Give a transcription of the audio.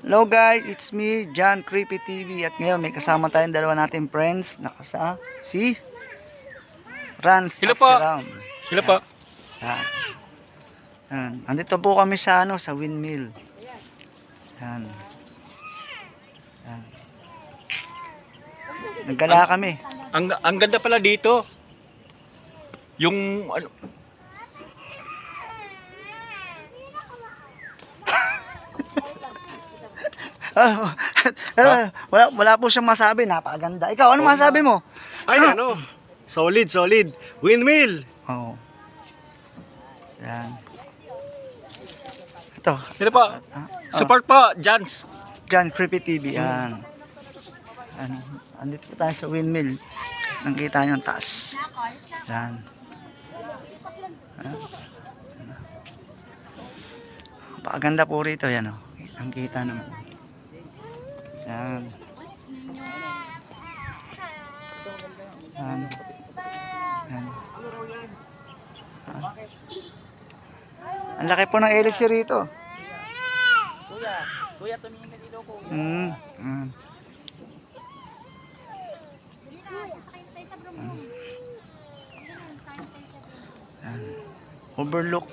Hello guys, it's me, John Creepy TV. At ngayon may kasama tayong dalawa nating friends. Nakasa si Rans Hello at po. si Ram. Sila po. Yan. Yan. Andito po kami sa sa windmill. Yan. Yan. Naggala kami. Ang ganda pala dito. Yung ano, wala po siyang masabi, napakaganda. Ikaw, ano masabi mo? ay ano, solid. Windmill. Oo. Yan. Ito. Sila po. Support po, Jans. John Creepy TV. Yan. Ano, andito po tayo sa windmill. Nakita nyo ang taas. Yan. Napakaganda po rito. Yan o. Ang kita naman. Yan. Yan. Yan. Ang laki po ng LC rito. Kuya, tumingin na dito ko. Overlook